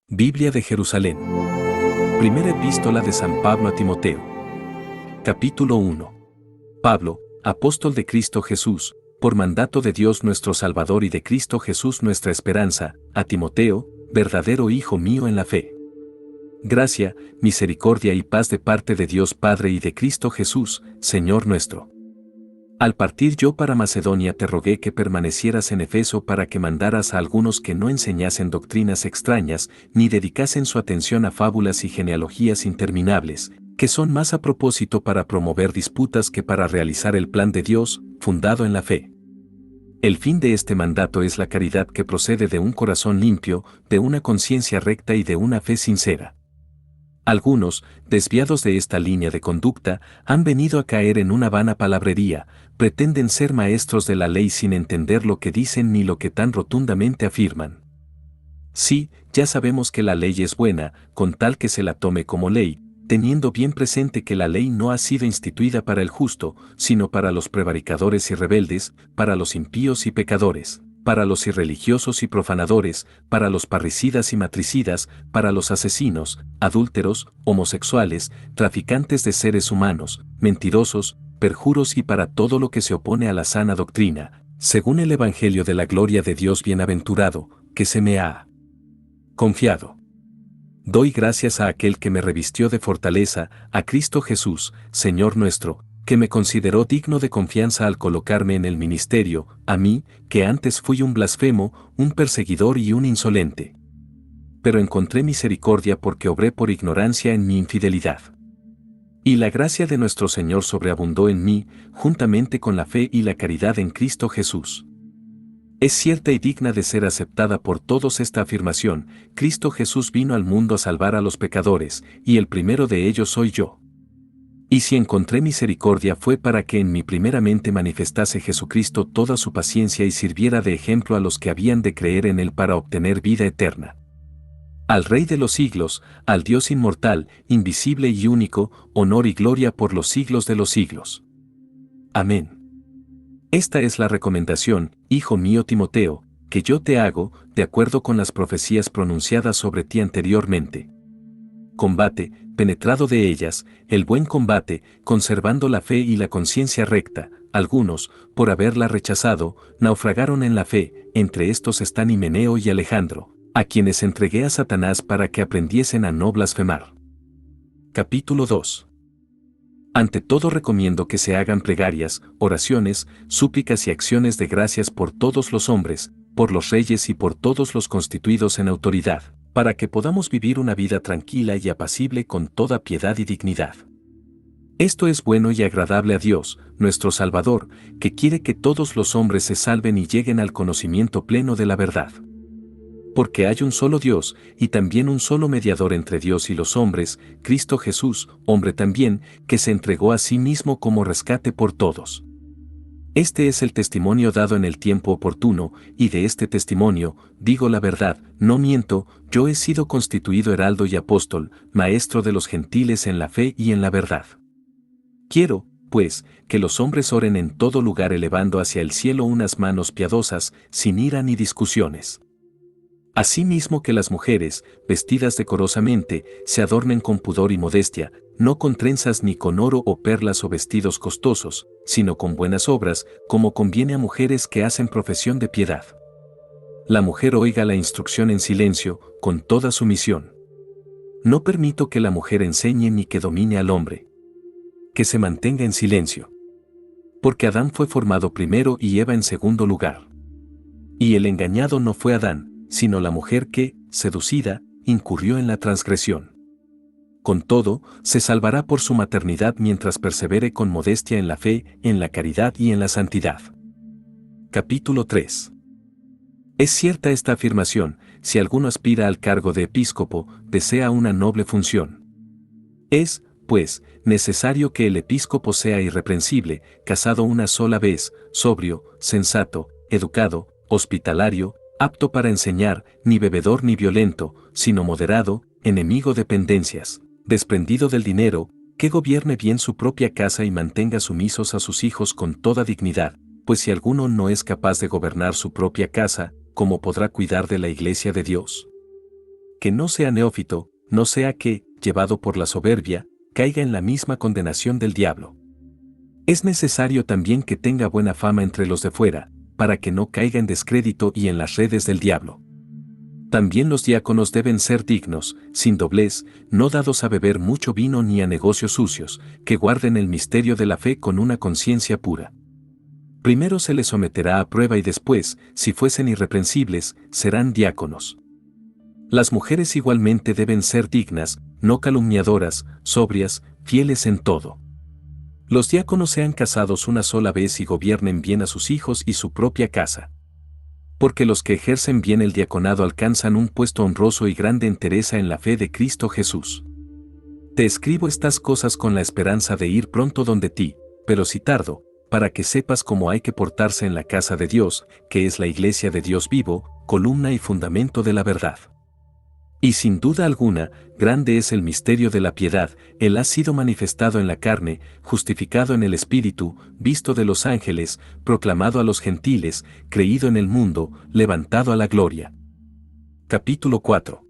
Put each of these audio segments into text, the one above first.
Biblia de Jerusalén. Primera epístola de San Pablo a Timoteo. Capítulo 1. Pablo, apóstol de Cristo Jesús, por mandato de Dios nuestro Salvador y de Cristo Jesús nuestra esperanza, a Timoteo, verdadero hijo mío en la fe. Gracia, misericordia y paz de parte de Dios Padre y de Cristo Jesús, Señor nuestro. Al partir yo para Macedonia te rogué que permanecieras en Efeso para que mandaras a algunos que no enseñasen doctrinas extrañas, ni dedicasen su atención a fábulas y genealogías interminables, que son más a propósito para promover disputas que para realizar el plan de Dios, fundado en la fe. El fin de este mandato es la caridad que procede de un corazón limpio, de una conciencia recta y de una fe sincera. Algunos, desviados de esta línea de conducta, han venido a caer en una vana palabrería, pretenden ser maestros de la ley sin entender lo que dicen ni lo que tan rotundamente afirman. Sí, ya sabemos que la ley es buena, con tal que se la tome como ley, teniendo bien presente que la ley no ha sido instituida para el justo, sino para los prevaricadores y rebeldes, para los impíos y pecadores, para los irreligiosos y profanadores, para los parricidas y matricidas, para los asesinos, adúlteros, homosexuales, traficantes de seres humanos, mentirosos, perjuros y para todo lo que se opone a la sana doctrina, según el Evangelio de la gloria de Dios bienaventurado, que se me ha confiado. Doy gracias a aquel que me revistió de fortaleza, a Cristo Jesús, Señor nuestro, que me consideró digno de confianza al colocarme en el ministerio, a mí, que antes fui un blasfemo, un perseguidor y un insolente. Pero encontré misericordia porque obré por ignorancia en mi infidelidad. Y la gracia de nuestro Señor sobreabundó en mí, juntamente con la fe y la caridad en Cristo Jesús. Es cierta y digna de ser aceptada por todos esta afirmación: Cristo Jesús vino al mundo a salvar a los pecadores, y el primero de ellos soy yo. Y si encontré misericordia fue para que en mí primeramente manifestase Jesucristo toda su paciencia y sirviera de ejemplo a los que habían de creer en él para obtener vida eterna. Al Rey de los siglos, al Dios inmortal, invisible y único, honor y gloria por los siglos de los siglos. Amén. Esta es la recomendación, hijo mío Timoteo, que yo te hago, de acuerdo con las profecías pronunciadas sobre ti anteriormente. Combate, penetrado de ellas, el buen combate, conservando la fe y la conciencia recta. Algunos, por haberla rechazado, naufragaron en la fe, entre estos están Himeneo y Alejandro, a quienes entregué a Satanás para que aprendiesen a no blasfemar. Capítulo 2. Ante todo recomiendo que se hagan plegarias, oraciones, súplicas y acciones de gracias por todos los hombres, por los reyes y por todos los constituidos en autoridad, para que podamos vivir una vida tranquila y apacible con toda piedad y dignidad. Esto es bueno y agradable a Dios, nuestro Salvador, que quiere que todos los hombres se salven y lleguen al conocimiento pleno de la verdad. Porque hay un solo Dios, y también un solo mediador entre Dios y los hombres, Cristo Jesús, hombre también, que se entregó a sí mismo como rescate por todos. Este es el testimonio dado en el tiempo oportuno, y de este testimonio, digo la verdad, no miento, yo he sido constituido heraldo y apóstol, maestro de los gentiles en la fe y en la verdad. Quiero, pues, que los hombres oren en todo lugar elevando hacia el cielo unas manos piadosas, sin ira ni discusiones. Asimismo que las mujeres, vestidas decorosamente, se adornen con pudor y modestia, no con trenzas ni con oro o perlas o vestidos costosos, sino con buenas obras, como conviene a mujeres que hacen profesión de piedad. La mujer oiga la instrucción en silencio, con toda sumisión. No permito que la mujer enseñe ni que domine al hombre. Que se mantenga en silencio. Porque Adán fue formado primero y Eva en segundo lugar. Y el engañado no fue Adán, sino la mujer que, seducida, incurrió en la transgresión. Con todo, se salvará por su maternidad mientras persevere con modestia en la fe, en la caridad y en la santidad. Capítulo 3. Es cierta esta afirmación: si alguno aspira al cargo de episcopo, desea una noble función. Es, pues, necesario que el episcopo sea irreprensible, casado una sola vez, sobrio, sensato, educado, hospitalario, apto para enseñar, ni bebedor ni violento, sino moderado, enemigo de pendencias, desprendido del dinero, que gobierne bien su propia casa y mantenga sumisos a sus hijos con toda dignidad, pues si alguno no es capaz de gobernar su propia casa, ¿cómo podrá cuidar de la iglesia de Dios? que no sea neófito, no sea que, llevado por la soberbia, caiga en la misma condenación del diablo. Es necesario también que tenga buena fama entre los de fuera, para que no caiga en descrédito y en las redes del diablo. También los diáconos deben ser dignos, sin doblez, no dados a beber mucho vino ni a negocios sucios, que guarden el misterio de la fe con una conciencia pura. Primero se les someterá a prueba y después, si fuesen irreprensibles, serán diáconos. Las mujeres igualmente deben ser dignas, no calumniadoras, sobrias, fieles en todo. Los diáconos sean casados una sola vez y gobiernen bien a sus hijos y su propia casa. Porque los que ejercen bien el diaconado alcanzan un puesto honroso y grande entereza en la fe de Cristo Jesús. Te escribo estas cosas con la esperanza de ir pronto donde ti, pero si tardo, para que sepas cómo hay que portarse en la casa de Dios, que es la iglesia de Dios vivo, columna y fundamento de la verdad. Y sin duda alguna, grande es el misterio de la piedad, él ha sido manifestado en la carne, justificado en el Espíritu, visto de los ángeles, proclamado a los gentiles, creído en el mundo, levantado a la gloria. Capítulo 4.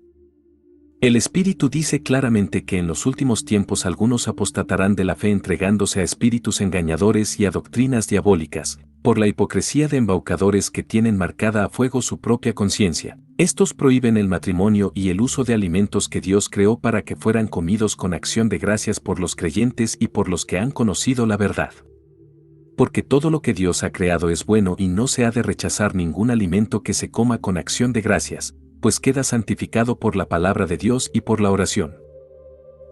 El Espíritu dice claramente que en los últimos tiempos algunos apostatarán de la fe entregándose a espíritus engañadores y a doctrinas diabólicas, por la hipocresía de embaucadores que tienen marcada a fuego su propia conciencia. Estos prohíben el matrimonio y el uso de alimentos que Dios creó para que fueran comidos con acción de gracias por los creyentes y por los que han conocido la verdad. Porque todo lo que Dios ha creado es bueno y no se ha de rechazar ningún alimento que se coma con acción de gracias, pues queda santificado por la palabra de Dios y por la oración.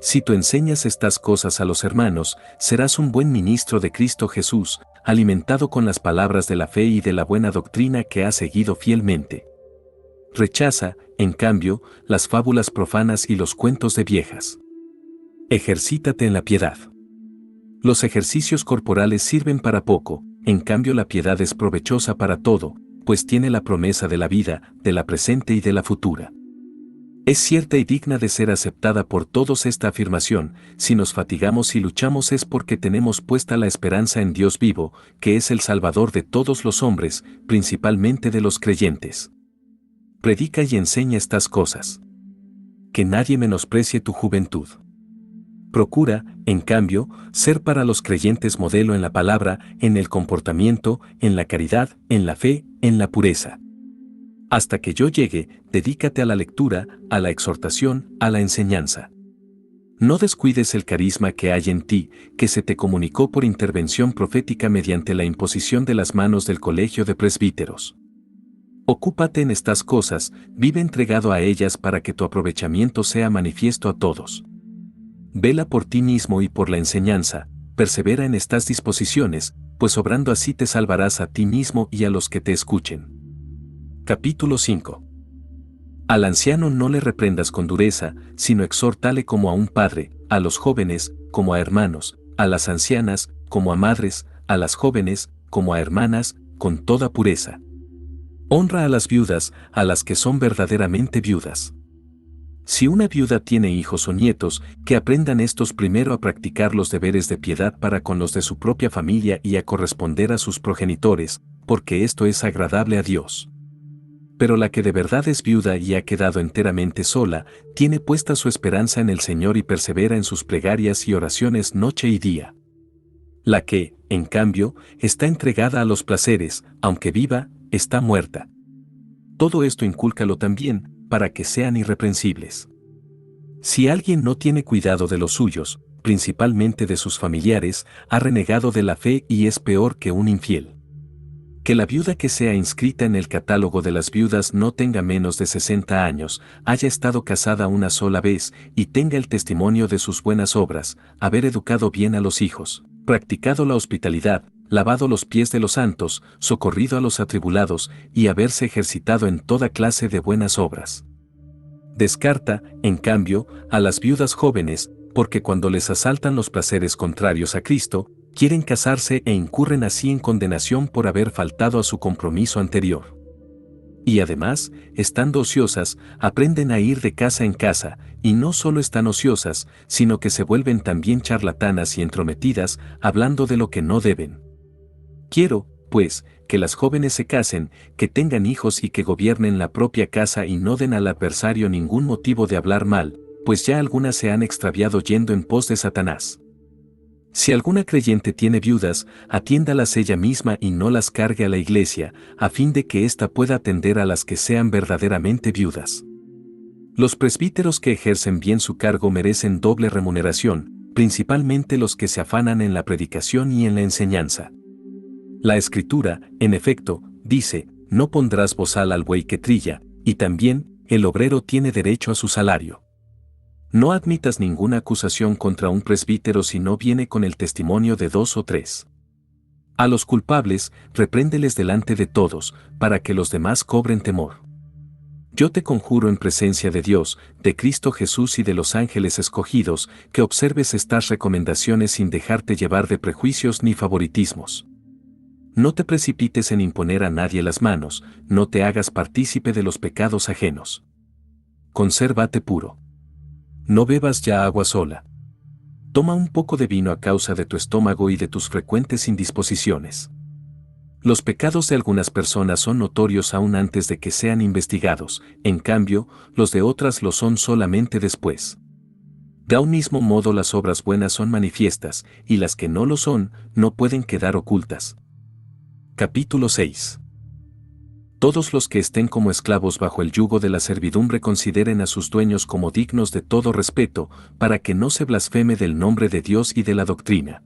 Si tú enseñas estas cosas a los hermanos, serás un buen ministro de Cristo Jesús, alimentado con las palabras de la fe y de la buena doctrina que has seguido fielmente. Rechaza, en cambio, las fábulas profanas y los cuentos de viejas. Ejercítate en la piedad. Los ejercicios corporales sirven para poco, en cambio la piedad es provechosa para todo, pues tiene la promesa de la vida, de la presente y de la futura. Es cierta y digna de ser aceptada por todos esta afirmación: si nos fatigamos y luchamos es porque tenemos puesta la esperanza en Dios vivo, que es el Salvador de todos los hombres, principalmente de los creyentes. Predica y enseña estas cosas. Que nadie menosprecie tu juventud. Procura, en cambio, ser para los creyentes modelo en la palabra, en el comportamiento, en la caridad, en la fe, en la pureza. Hasta que yo llegue, dedícate a la lectura, a la exhortación, a la enseñanza. No descuides el carisma que hay en ti, que se te comunicó por intervención profética mediante la imposición de las manos del colegio de presbíteros. Ocúpate en estas cosas, vive entregado a ellas para que tu aprovechamiento sea manifiesto a todos. Vela por ti mismo y por la enseñanza, persevera en estas disposiciones, pues obrando así te salvarás a ti mismo y a los que te escuchen. Capítulo 5. Al anciano no le reprendas con dureza, sino exhórtale como a un padre, a los jóvenes, como a hermanos, a las ancianas, como a madres, a las jóvenes, como a hermanas, con toda pureza. Honra a las viudas, a las que son verdaderamente viudas. Si una viuda tiene hijos o nietos, que aprendan estos primero a practicar los deberes de piedad para con los de su propia familia y a corresponder a sus progenitores, porque esto es agradable a Dios. Pero la que de verdad es viuda y ha quedado enteramente sola, tiene puesta su esperanza en el Señor y persevera en sus plegarias y oraciones noche y día. La que, en cambio, está entregada a los placeres, aunque viva, está muerta. Todo esto incúlcalo también, para que sean irreprensibles. Si alguien no tiene cuidado de los suyos, principalmente de sus familiares, ha renegado de la fe y es peor que un infiel. Que la viuda que sea inscrita en el catálogo de las viudas no tenga menos de 60 años, haya estado casada una sola vez y tenga el testimonio de sus buenas obras, haber educado bien a los hijos, practicado la hospitalidad, lavado los pies de los santos, socorrido a los atribulados y haberse ejercitado en toda clase de buenas obras. Descarta, en cambio, a las viudas jóvenes, porque cuando les asaltan los placeres contrarios a Cristo, quieren casarse e incurren así en condenación por haber faltado a su compromiso anterior. Y además, estando ociosas, aprenden a ir de casa en casa, y no solo están ociosas, sino que se vuelven también charlatanas y entrometidas, hablando de lo que no deben. Quiero, pues, que las jóvenes se casen, que tengan hijos y que gobiernen la propia casa y no den al adversario ningún motivo de hablar mal, pues ya algunas se han extraviado yendo en pos de Satanás. Si alguna creyente tiene viudas, atiéndalas ella misma y no las cargue a la iglesia, a fin de que ésta pueda atender a las que sean verdaderamente viudas. Los presbíteros que ejercen bien su cargo merecen doble remuneración, principalmente los que se afanan en la predicación y en la enseñanza. La Escritura, en efecto, dice, no pondrás bozal al buey que trilla, y también, el obrero tiene derecho a su salario. No admitas ninguna acusación contra un presbítero si no viene con el testimonio de 2 o 3. A los culpables, repréndeles delante de todos, para que los demás cobren temor. Yo te conjuro en presencia de Dios, de Cristo Jesús y de los ángeles escogidos, que observes estas recomendaciones sin dejarte llevar de prejuicios ni favoritismos. No te precipites en imponer a nadie las manos, no te hagas partícipe de los pecados ajenos. Consérvate puro. No bebas ya agua sola. Toma un poco de vino a causa de tu estómago y de tus frecuentes indisposiciones. Los pecados de algunas personas son notorios aún antes de que sean investigados, en cambio, los de otras lo son solamente después. De un mismo modo las obras buenas son manifiestas, y las que no lo son, no pueden quedar ocultas. Capítulo 6. Todos los que estén como esclavos bajo el yugo de la servidumbre consideren a sus dueños como dignos de todo respeto, para que no se blasfeme del nombre de Dios y de la doctrina.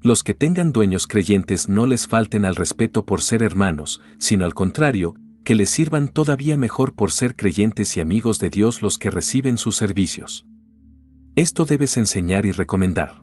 Los que tengan dueños creyentes no les falten al respeto por ser hermanos, sino al contrario, que les sirvan todavía mejor por ser creyentes y amigos de Dios los que reciben sus servicios. Esto debes enseñar y recomendar.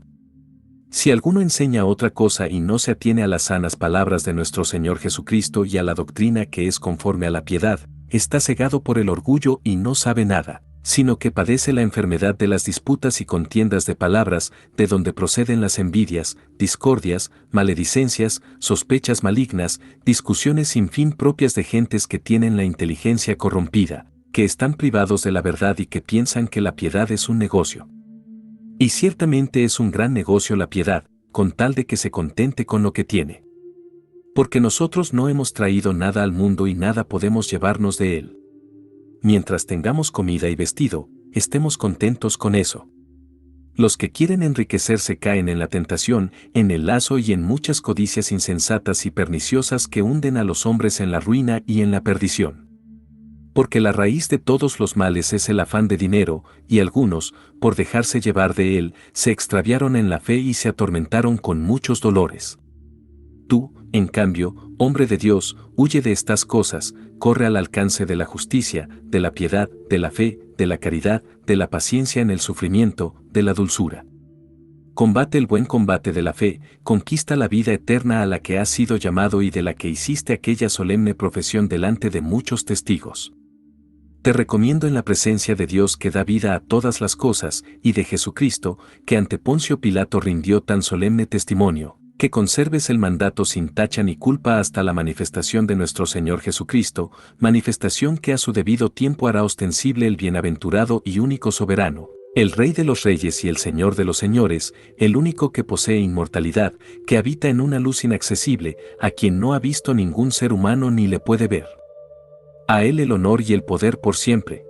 Si alguno enseña otra cosa y no se atiene a las sanas palabras de nuestro Señor Jesucristo y a la doctrina que es conforme a la piedad, está cegado por el orgullo y no sabe nada, sino que padece la enfermedad de las disputas y contiendas de palabras, de donde proceden las envidias, discordias, maledicencias, sospechas malignas, discusiones sin fin propias de gentes que tienen la inteligencia corrompida, que están privados de la verdad y que piensan que la piedad es un negocio. Y ciertamente es un gran negocio la piedad, con tal de que se contente con lo que tiene. Porque nosotros no hemos traído nada al mundo y nada podemos llevarnos de él. Mientras tengamos comida y vestido, estemos contentos con eso. Los que quieren enriquecerse caen en la tentación, en el lazo y en muchas codicias insensatas y perniciosas que hunden a los hombres en la ruina y en la perdición. Porque la raíz de todos los males es el afán de dinero, y algunos, por dejarse llevar de él, se extraviaron en la fe y se atormentaron con muchos dolores. Tú, en cambio, hombre de Dios, huye de estas cosas, corre al alcance de la justicia, de la piedad, de la fe, de la caridad, de la paciencia en el sufrimiento, de la dulzura. Combate el buen combate de la fe, conquista la vida eterna a la que has sido llamado y de la que hiciste aquella solemne profesión delante de muchos testigos. Te recomiendo en la presencia de Dios que da vida a todas las cosas, y de Jesucristo, que ante Poncio Pilato rindió tan solemne testimonio, que conserves el mandato sin tacha ni culpa hasta la manifestación de nuestro Señor Jesucristo, manifestación que a su debido tiempo hará ostensible el bienaventurado y único soberano, el Rey de los Reyes y el Señor de los Señores, el único que posee inmortalidad, que habita en una luz inaccesible, a quien no ha visto ningún ser humano ni le puede ver. A Él el honor y el poder por siempre.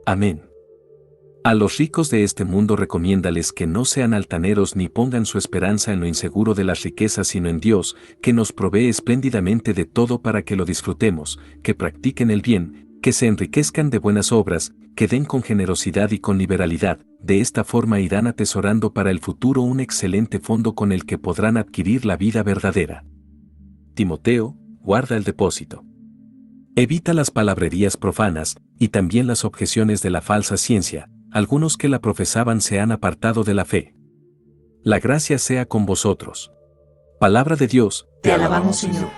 Amén. A los ricos de este mundo recomiéndales que no sean altaneros ni pongan su esperanza en lo inseguro de las riquezas sino en Dios, que nos provee espléndidamente de todo para que lo disfrutemos, que practiquen el bien, que se enriquezcan de buenas obras, que den con generosidad y con liberalidad, de esta forma irán atesorando para el futuro un excelente fondo con el que podrán adquirir la vida verdadera. Timoteo, guarda el depósito. Evita las palabrerías profanas, y también las objeciones de la falsa ciencia, algunos que la profesaban se han apartado de la fe. La gracia sea con vosotros. Palabra de Dios. Te alabamos, Señor.